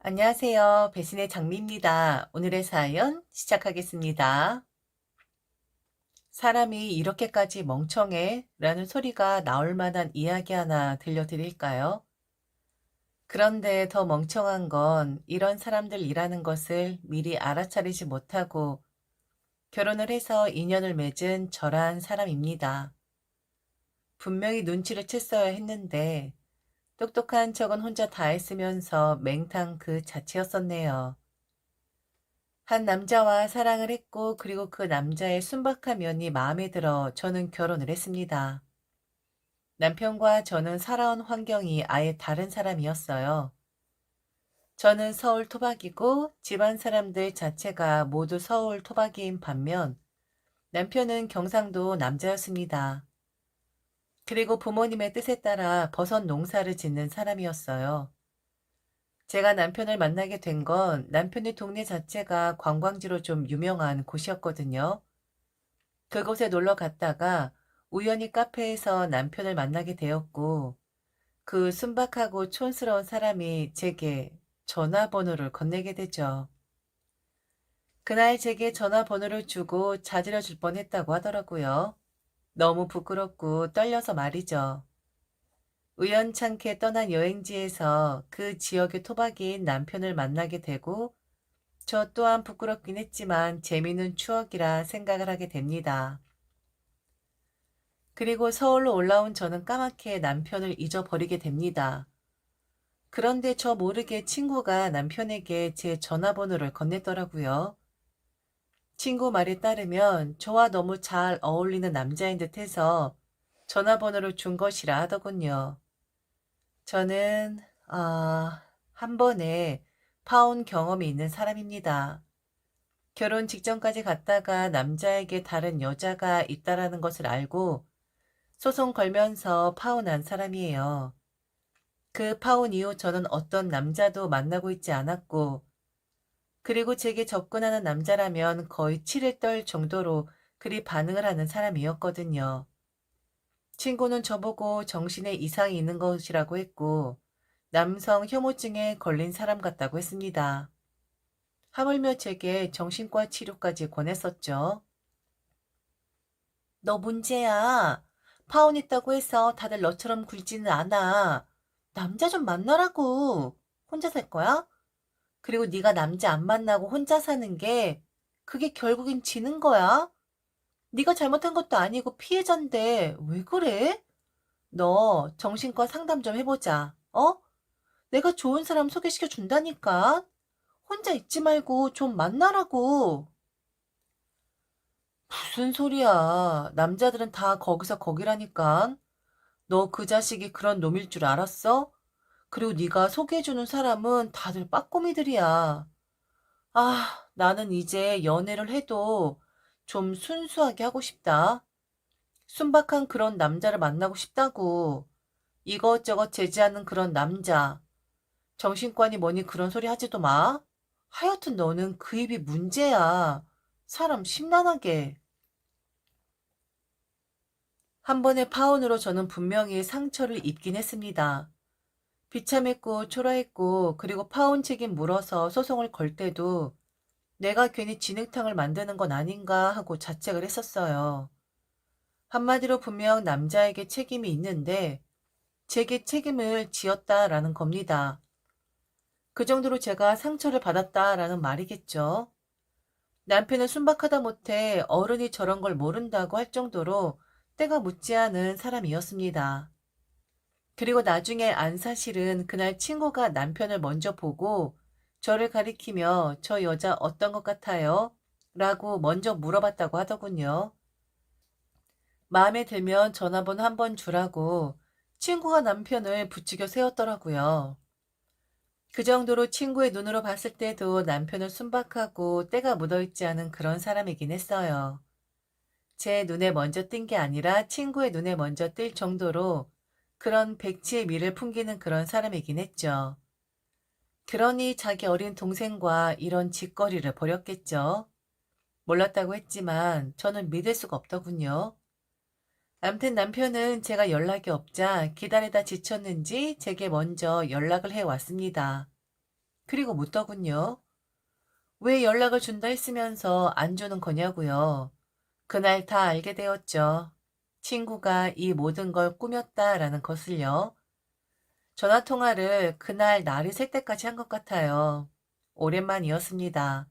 안녕하세요. 배신의 장미입니다. 오늘의 사연 시작하겠습니다. 사람이 이렇게까지 멍청해? 라는 소리가 나올 만한 이야기 하나 들려드릴까요? 그런데 더 멍청한 건 이런 사람들이라는 것을 미리 알아차리지 못하고 결혼을 해서 인연을 맺은 저란 사람입니다. 분명히 눈치를 챘어야 했는데 똑똑한 척은 혼자 다 했으면서 맹탕 그 자체였었네요. 한 남자와 사랑을 했고 그리고 그 남자의 순박한 면이 마음에 들어 저는 결혼을 했습니다. 남편과 저는 살아온 환경이 아예 다른 사람이었어요. 저는 서울 토박이고 집안 사람들 자체가 모두 서울 토박이인 반면 남편은 경상도 남자였습니다. 그리고 부모님의 뜻에 따라 버섯 농사를 짓는 사람이었어요. 제가 남편을 만나게 된 건 남편의 동네 자체가 관광지로 좀 유명한 곳이었거든요. 그곳에 놀러 갔다가 우연히 카페에서 남편을 만나게 되었고, 그 순박하고 촌스러운 사람이 제게 전화번호를 건네게 되죠. 그날 제게 전화번호를 주고 자지러 줄 뻔했다고 하더라고요. 너무 부끄럽고 떨려서 말이죠. 우연찮게 떠난 여행지에서 그 지역의 토박이인 남편을 만나게 되고, 저 또한 부끄럽긴 했지만 재미있는 추억이라 생각을 하게 됩니다. 그리고 서울로 올라온 저는 까맣게 남편을 잊어버리게 됩니다. 그런데 저 모르게 친구가 남편에게 제 전화번호를 건넸더라고요. 친구 말에 따르면 저와 너무 잘 어울리는 남자인 듯해서 전화번호를 준 것이라 하더군요. 저는 한 번에 파혼 경험이 있는 사람입니다. 결혼 직전까지 갔다가 남자에게 다른 여자가 있다라는 것을 알고 소송 걸면서 파혼한 사람이에요. 그 파혼 이후 저는 어떤 남자도 만나고 있지 않았고, 그리고 제게 접근하는 남자라면 거의 치를 떨 정도로 그리 반응을 하는 사람이었거든요. 친구는 저보고 정신에 이상이 있는 것이라고 했고, 남성 혐오증에 걸린 사람 같다고 했습니다. 하물며 제게 정신과 치료까지 권했었죠. 너 문제야. 파혼했다고 해서 다들 너처럼 굴지는 않아. 남자 좀 만나라고. 혼자 살 거야? 그리고 네가 남자 안 만나고 혼자 사는 게 그게 결국엔 지는 거야? 네가 잘못한 것도 아니고 피해자인데 왜 그래? 너 정신과 상담 좀 해보자. 어? 내가 좋은 사람 소개시켜 준다니까. 혼자 있지 말고 좀 만나라고. 무슨 소리야. 남자들은 다 거기서 거기라니까. 너 그 자식이 그런 놈일 줄 알았어? 그리고 네가 소개해주는 사람은 다들 빠꼬미들이야. 나는 이제 연애를 해도 좀 순수하게 하고 싶다. 순박한 그런 남자를 만나고 싶다고. 이것저것 제지하는 그런 남자. 정신과니 뭐니 그런 소리 하지도 마. 하여튼 너는 그 입이 문제야. 사람 심란하게. 한 번의 파혼으로 저는 분명히 상처를 입긴 했습니다. 비참했고 초라했고 그리고 파혼 책임 물어서 소송을 걸 때도 내가 괜히 진흙탕을 만드는 건 아닌가 하고 자책을 했었어요. 한마디로 분명 남자에게 책임이 있는데 제게 책임을 지었다라는 겁니다. 그 정도로 제가 상처를 받았다라는 말이겠죠. 남편은 순박하다 못해 어른이 저런 걸 모른다고 할 정도로 때가 묻지 않은 사람이었습니다. 그리고 나중에 안 사실은 그날 친구가 남편을 먼저 보고 저를 가리키며 저 여자 어떤 것 같아요? 라고 먼저 물어봤다고 하더군요. 마음에 들면 전화번호 한 번 주라고 친구가 남편을 부추겨 세웠더라고요. 그 정도로 친구의 눈으로 봤을 때도 남편은 순박하고 때가 묻어있지 않은 그런 사람이긴 했어요. 제 눈에 먼저 띈 게 아니라 친구의 눈에 먼저 띌 정도로 그런 백치의 미를 풍기는 그런 사람이긴 했죠. 그러니 자기 어린 동생과 이런 짓거리를 벌였겠죠. 몰랐다고 했지만 저는 믿을 수가 없더군요. 암튼 남편은 제가 연락이 없자 기다리다 지쳤는지 제게 먼저 연락을 해왔습니다. 그리고 묻더군요. 왜 연락을 준다 했으면서 안 주는 거냐고요. 그날 다 알게 되었죠. 친구가 이 모든 걸 꾸몄다라는 것을요. 전화 통화를 그날 날이 셀 때까지 한 것 같아요. 오랜만이었습니다.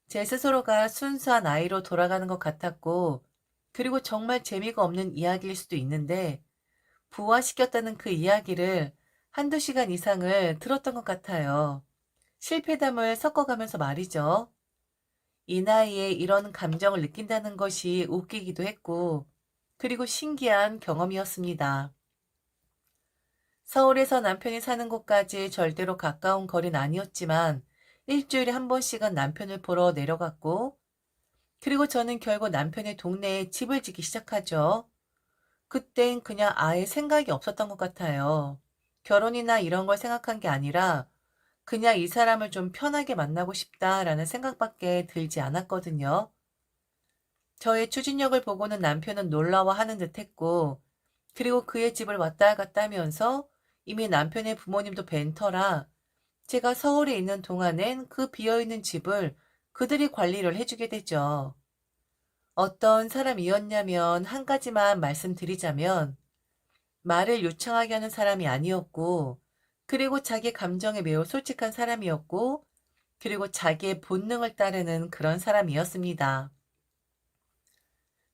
제 스스로가 순수한 아이로 돌아가는 것 같았고, 그리고 정말 재미가 없는 이야기일 수도 있는데, 부화시켰다는 그 이야기를 한두 시간 이상을 들었던 것 같아요. 실패담을 섞어가면서 말이죠. 이 나이에 이런 감정을 느낀다는 것이 웃기기도 했고, 그리고 신기한 경험이었습니다. 서울에서 남편이 사는 곳까지 절대로 가까운 거리는 아니었지만, 일주일에 한 번씩은 남편을 보러 내려갔고, 그리고 저는 결국 남편의 동네에 집을 짓기 시작하죠. 그땐 그냥 아예 생각이 없었던 것 같아요. 결혼이나 이런 걸 생각한 게 아니라 그냥 이 사람을 좀 편하게 만나고 싶다라는 생각밖에 들지 않았거든요. 저의 추진력을 보고는 남편은 놀라워하는 듯했고, 그리고 그의 집을 왔다 갔다 하면서 이미 남편의 부모님도 뵌 터라 제가 서울에 있는 동안엔 그 비어있는 집을 그들이 관리를 해주게 되죠. 어떤 사람이었냐면 한 가지만 말씀드리자면 말을 유창하게 하는 사람이 아니었고, 그리고 자기 감정에 매우 솔직한 사람이었고, 그리고 자기의 본능을 따르는 그런 사람이었습니다.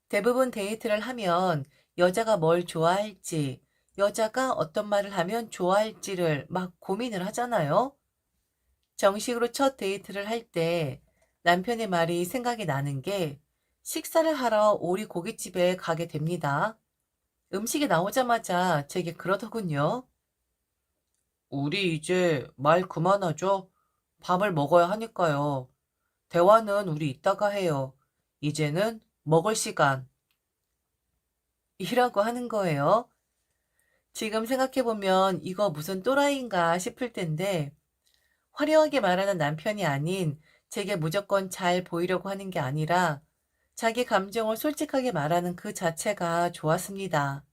대부분 데이트를 하면 여자가 뭘 좋아할지, 여자가 어떤 말을 하면 좋아할지를 막 고민을 하잖아요. 정식으로 첫 데이트를 할 때 남편의 말이 생각이 나는 게 식사를 하러 오리 고깃집에 가게 됩니다. 음식이 나오자마자 제게 그러더군요. 우리 이제 말 그만하죠? 밥을 먹어야 하니까요. 대화는 우리 이따가 해요. 이제는 먹을 시간. 이라고 하는 거예요. 지금 생각해보면 이거 무슨 또라이인가 싶을 텐데 화려하게 말하는 남편이 아닌 제게 무조건 잘 보이려고 하는 게 아니라 자기 감정을 솔직하게 말하는 그 자체가 좋았습니다.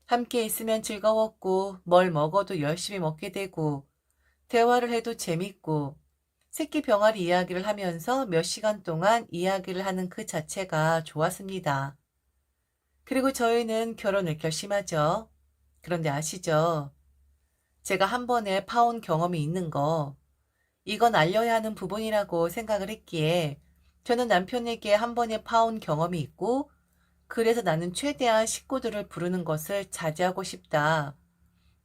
함께 있으면 즐거웠고 뭘 먹어도 열심히 먹게 되고 대화를 해도 재밌고 새끼 병아리 이야기를 하면서 몇 시간 동안 이야기를 하는 그 자체가 좋았습니다. 그리고 저희는 결혼을 결심하죠. 그런데 아시죠? 제가 한 번에 파혼 경험이 있는 거, 이건 알려야 하는 부분이라고 생각을 했기에 저는 남편에게 한 번에 파혼 경험이 있고 그래서 나는 최대한 식구들을 부르는 것을 자제하고 싶다.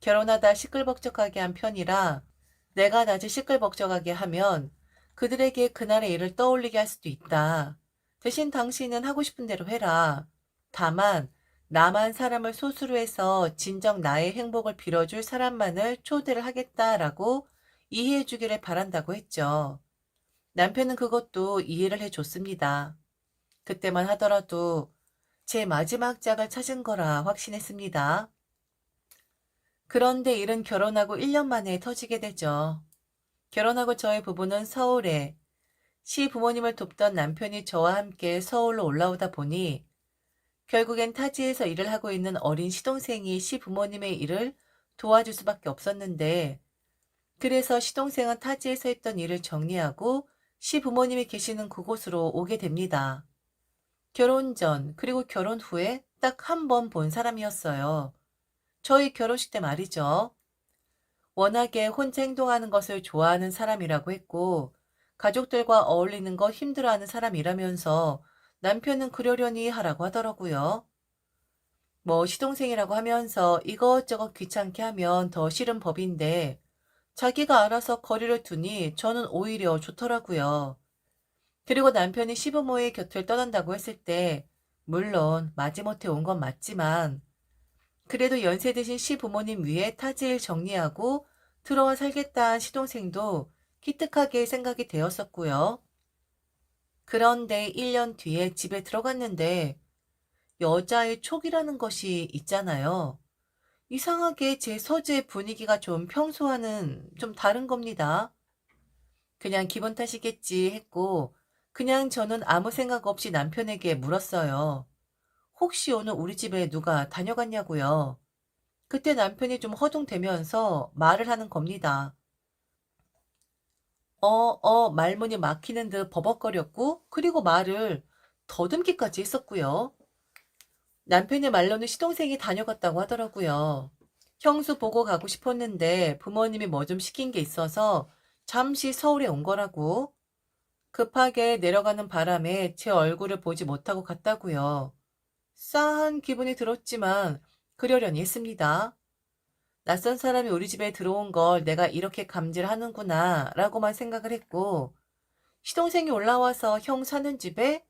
결혼하다 시끌벅적하게 한 편이라 내가 낮에 시끌벅적하게 하면 그들에게 그날의 일을 떠올리게 할 수도 있다. 대신 당신은 하고 싶은 대로 해라. 다만 나만 사람을 소수로 해서 진정 나의 행복을 빌어줄 사람만을 초대를 하겠다라고 이해해 주기를 바란다고 했죠. 남편은 그것도 이해를 해줬습니다. 그때만 하더라도 제 마지막 짝을 찾은 거라 확신했습니다. 그런데 일은 결혼하고 1년 만에 터지게 되죠. 결혼하고 저희 부부는 서울에, 시부모님을 돕던 남편이 저와 함께 서울로 올라오다 보니 결국엔 타지에서 일을 하고 있는 어린 시동생이 시부모님의 일을 도와줄 수밖에 없었는데, 그래서 시동생은 타지에서 했던 일을 정리하고 시부모님이 계시는 그곳으로 오게 됩니다. 결혼 전 그리고 결혼 후에 딱 한 번 본 사람이었어요. 저희 결혼식 때 말이죠. 워낙에 혼자 행동하는 것을 좋아하는 사람이라고 했고, 가족들과 어울리는 거 힘들어하는 사람이라면서 남편은 그러려니 하라고 하더라고요. 뭐 시동생이라고 하면서 이것저것 귀찮게 하면 더 싫은 법인데, 자기가 알아서 거리를 두니 저는 오히려 좋더라고요. 그리고 남편이 시부모의 곁을 떠난다고 했을 때, 물론 마지못해 온 건 맞지만, 그래도 연세 드신 시부모님 위해 타지일 정리하고 들어와 살겠다는 시동생도 기특하게 생각이 되었었고요. 그런데 1년 뒤에 집에 들어갔는데 여자의 촉이라는 것이 있잖아요. 이상하게 제 서재 분위기가 좀 평소와는 좀 다른 겁니다. 그냥 기분 탓이겠지 했고 그냥 저는 아무 생각 없이 남편에게 물었어요. 혹시 오늘 우리 집에 누가 다녀갔냐고요. 그때 남편이 좀 허둥대면서 말을 하는 겁니다. 말문이 막히는 듯 버벅거렸고, 그리고 말을 더듬기까지 했었고요. 남편의 말로는 시동생이 다녀갔다고 하더라고요. 형수 보고 가고 싶었는데 부모님이 뭐 좀 시킨 게 있어서 잠시 서울에 온 거라고. 급하게 내려가는 바람에 제 얼굴을 보지 못하고 갔다고요. 싸한 기분이 들었지만 그러려니 했습니다. 낯선 사람이 우리 집에 들어온 걸 내가 이렇게 감질하는구나 라고만 생각을 했고, 시동생이 올라와서 형 사는 집에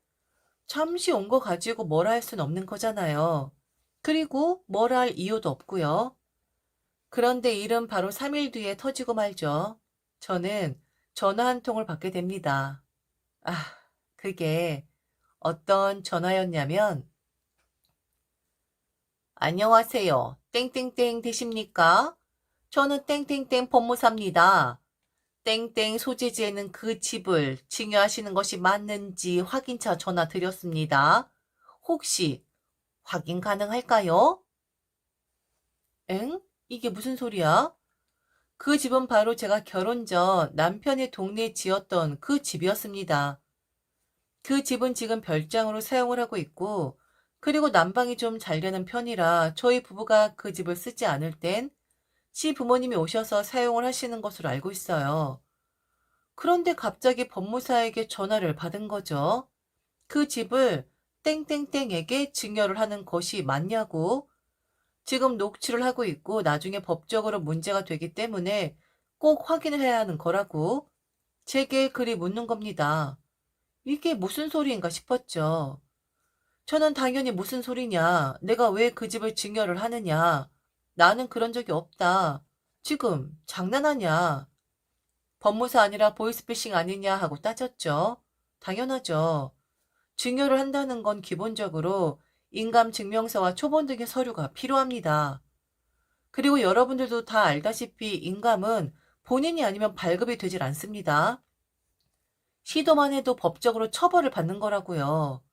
잠시 온 거 가지고 뭐라 할 순 없는 거잖아요. 그리고 뭐라 할 이유도 없고요. 그런데 일은 바로 3일 뒤에 터지고 말죠. 저는 전화 한 통을 받게 됩니다. 아, 그게 어떤 전화였냐면, 안녕하세요. 땡땡땡 되십니까? 저는 땡땡땡 법무사입니다. 땡땡 소재지에는 그 집을 증여하시는 것이 맞는지 확인차 전화 드렸습니다. 혹시 확인 가능할까요? 엥? 이게 무슨 소리야? 그 집은 바로 제가 결혼 전 남편의 동네에 지었던 그 집이었습니다. 그 집은 지금 별장으로 사용을 하고 있고, 그리고 난방이 좀 잘 되는 편이라 저희 부부가 그 집을 쓰지 않을 땐 시부모님이 오셔서 사용을 하시는 것으로 알고 있어요. 그런데 갑자기 법무사에게 전화를 받은 거죠. 그 집을 땡땡땡에게 증여를 하는 것이 맞냐고. 지금 녹취를 하고 있고 나중에 법적으로 문제가 되기 때문에 꼭 확인을 해야 하는 거라고. 제게 그리 묻는 겁니다. 이게 무슨 소리인가 싶었죠. 저는 당연히 무슨 소리냐. 내가 왜 그 집을 증여를 하느냐. 나는 그런 적이 없다. 지금 장난하냐. 법무사 아니라 보이스피싱 아니냐 하고 따졌죠. 당연하죠. 증여를 한다는 건 기본적으로 인감증명서와 초본 등의 서류가 필요합니다. 그리고 여러분들도 다 알다시피 인감은 본인이 아니면 발급이 되질 않습니다. 시도만 해도 법적으로 처벌을 받는 거라고요.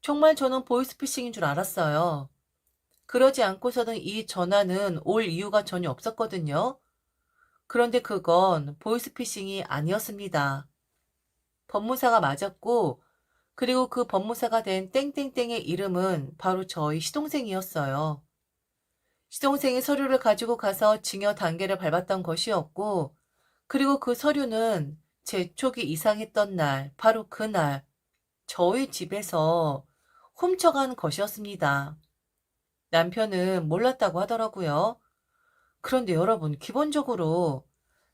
정말 저는 보이스피싱인 줄 알았어요. 그러지 않고서는 이 전화는 올 이유가 전혀 없었거든요. 그런데 그건 보이스피싱이 아니었습니다. 법무사가 맞았고, 그리고 그 법무사가 된 땡땡땡의 이름은 바로 저희 시동생이었어요. 시동생이 서류를 가지고 가서 증여 단계를 밟았던 것이었고, 그리고 그 서류는 재촉이 이상했던 날, 바로 그날, 저희 집에서 훔쳐간 것이었습니다. 남편은 몰랐다고 하더라고요. 그런데 여러분, 기본적으로,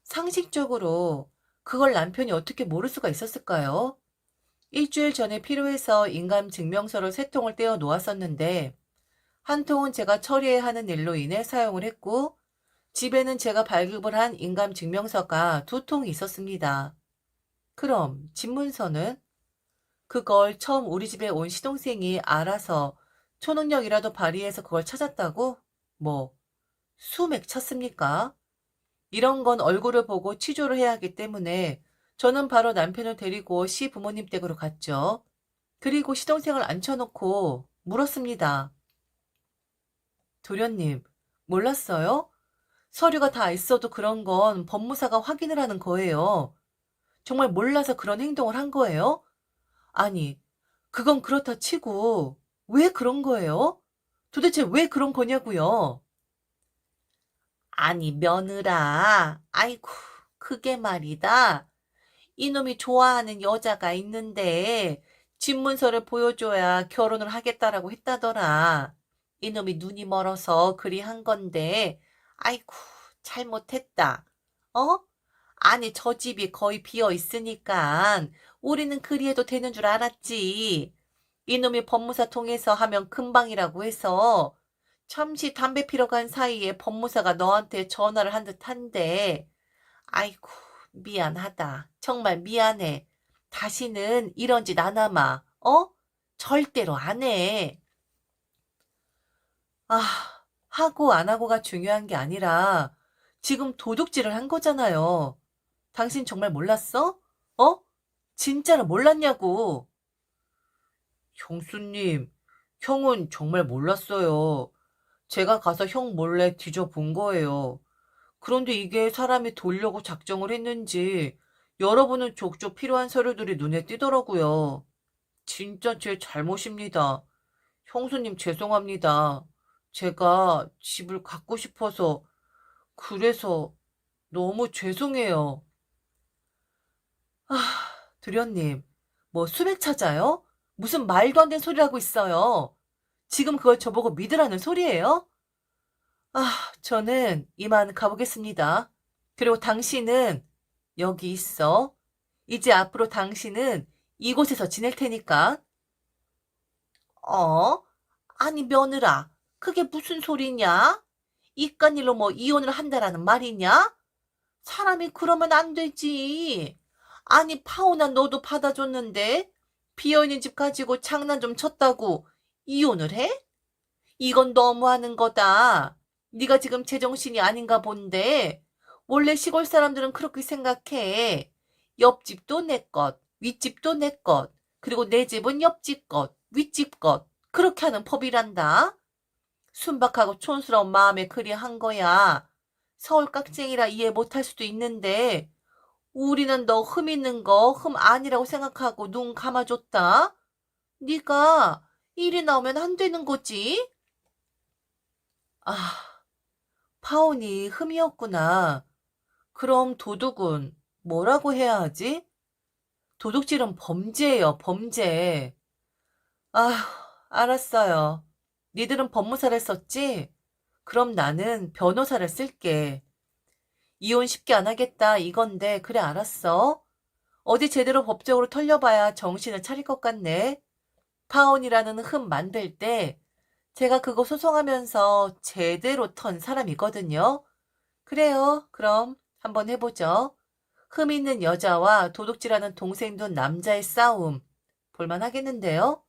상식적으로, 그걸 남편이 어떻게 모를 수가 있었을까요? 일주일 전에 필요해서 인감증명서를 3통을 떼어 놓았었는데, 한 통은 제가 처리해야 하는 일로 인해 사용을 했고, 집에는 제가 발급을 한 인감증명서가 2통이 있었습니다. 그럼 집문서는? 그걸 처음 우리 집에 온 시동생이 알아서 초능력이라도 발휘해서 그걸 찾았다고? 뭐, 수맥 찼습니까? 이런 건 얼굴을 보고 취조를 해야 하기 때문에 저는 바로 남편을 데리고 시부모님 댁으로 갔죠. 그리고 시동생을 앉혀놓고 물었습니다. 도련님, 몰랐어요? 서류가 다 있어도 그런 건 법무사가 확인을 하는 거예요. 정말 몰라서 그런 행동을 한 거예요? 아니, 그건 그렇다 치고 왜 그런 거예요? 도대체 왜 그런 거냐고요? 아니, 며느라. 아이고, 그게 말이다. 이놈이 좋아하는 여자가 있는데 집문서를 보여줘야 결혼을 하겠다라고 했다더라. 이놈이 눈이 멀어서 그리 한 건데, 아이고, 잘못했다. 어? 아니, 저 집이 거의 비어 있으니까 우리는 그리 해도 되는 줄 알았지. 이놈이 법무사 통해서 하면 금방이라고 해서 잠시 담배 피러 간 사이에 법무사가 너한테 전화를 한 듯한데, 아이고, 미안하다. 정말 미안해. 다시는 이런 짓 안 하마. 어? 절대로 안 해. 아, 하고 안 하고가 중요한 게 아니라 지금 도둑질을 한 거잖아요. 당신 정말 몰랐어? 어? 진짜로 몰랐냐고. 형수님, 형은 정말 몰랐어요. 제가 가서 형 몰래 뒤져본 거예요. 그런데 이게 사람이 돌려고 작정을 했는지 여러분은 족족 필요한 서류들이 눈에 띄더라고요. 진짜 제 잘못입니다. 형수님 죄송합니다. 제가 집을 갖고 싶어서, 그래서 너무 죄송해요. 아, 도련님, 뭐 수백 찾아요? 무슨 말도 안 되는 소리를 하고 있어요. 지금 그걸 저보고 믿으라는 소리예요? 저는 이만 가보겠습니다. 그리고 당신은 여기 있어. 이제 앞으로 당신은 이곳에서 지낼 테니까. 어? 아니, 며느라, 그게 무슨 소리냐? 이깟 일로 뭐 이혼을 한다라는 말이냐? 사람이 그러면 안 되지. 아니, 파오나 너도 받아줬는데 비어있는 집 가지고 장난 좀 쳤다고 이혼을 해? 이건 너무하는 거다. 네가 지금 제정신이 아닌가 본데. 원래 시골 사람들은 그렇게 생각해. 옆집도 내 것, 윗집도 내 것, 그리고 내 집은 옆집 것, 윗집 것. 그렇게 하는 법이란다. 순박하고 촌스러운 마음에 그리 한 거야. 서울 깍쟁이라 이해 못할 수도 있는데 우리는 너 흠 있는 거 흠 아니라고 생각하고 눈 감아줬다. 네가 일이 나오면 안 되는 거지. 아, 파혼이 흠이었구나. 그럼 도둑은 뭐라고 해야 하지? 도둑질은 범죄예요, 범죄. 아휴, 알았어요. 니들은 법무사를 썼지? 그럼 나는 변호사를 쓸게. 이혼 쉽게 안 하겠다 이건데 그래 알았어. 어디 제대로 법적으로 털려봐야 정신을 차릴 것 같네. 파혼이라는 흠 만들 때 제가 그거 소송하면서 제대로 턴 사람이거든요. 그래요. 그럼 한번 해보죠. 흠 있는 여자와 도둑질하는 동생 둔 남자의 싸움. 볼만하겠는데요?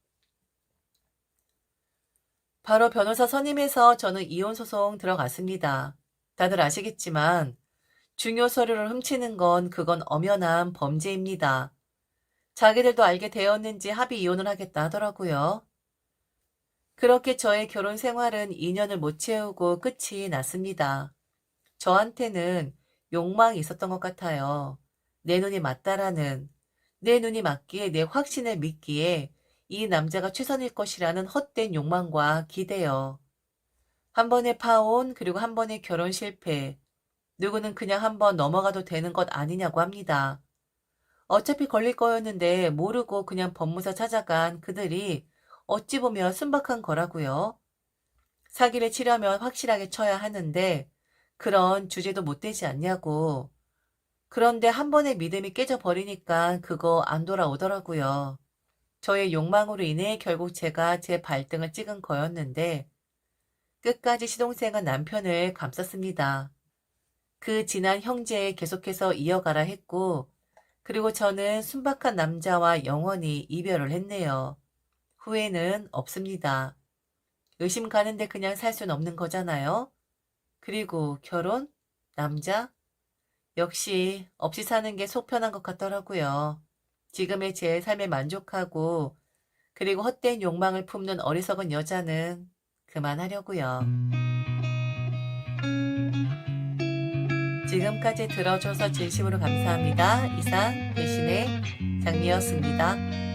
바로 변호사 선임해서 저는 이혼소송 들어갔습니다. 다들 아시겠지만 중요 서류를 훔치는 건 그건 엄연한 범죄입니다. 자기들도 알게 되었는지 합의 이혼을 하겠다 하더라고요. 그렇게 저의 결혼 생활은 2년을 못 채우고 끝이 났습니다. 저한테는 욕망이 있었던 것 같아요. 내 눈이 맞다라는, 내 눈이 맞기에 내 확신을 믿기에 이 남자가 최선일 것이라는 헛된 욕망과 기대요. 한 번의 파혼 그리고 한 번의 결혼 실패. 누구는 그냥 한번 넘어가도 되는 것 아니냐고 합니다. 어차피 걸릴 거였는데 모르고 그냥 법무사 찾아간 그들이 어찌 보면 순박한 거라고요. 사기를 치려면 확실하게 쳐야 하는데 그런 주제도 못 되지 않냐고. 그런데 한 번의 믿음이 깨져버리니까 그거 안 돌아오더라고요. 저의 욕망으로 인해 결국 제가 제 발등을 찍은 거였는데 끝까지 시동생은 남편을 감쌌습니다. 그 지난 형제 계속해서 이어가라 했고 그리고 저는 순박한 남자와 영원히 이별을 했네요. 후회는 없습니다. 의심 가는데 그냥 살 순 없는 거잖아요. 그리고 결혼? 남자? 역시 없이 사는 게 속 편한 것 같더라고요. 지금의 제 삶에 만족하고 그리고 헛된 욕망을 품는 어리석은 여자는 그만하려고요. 지금까지 들어줘서 진심으로 감사합니다. 이상 대신의 장미였습니다.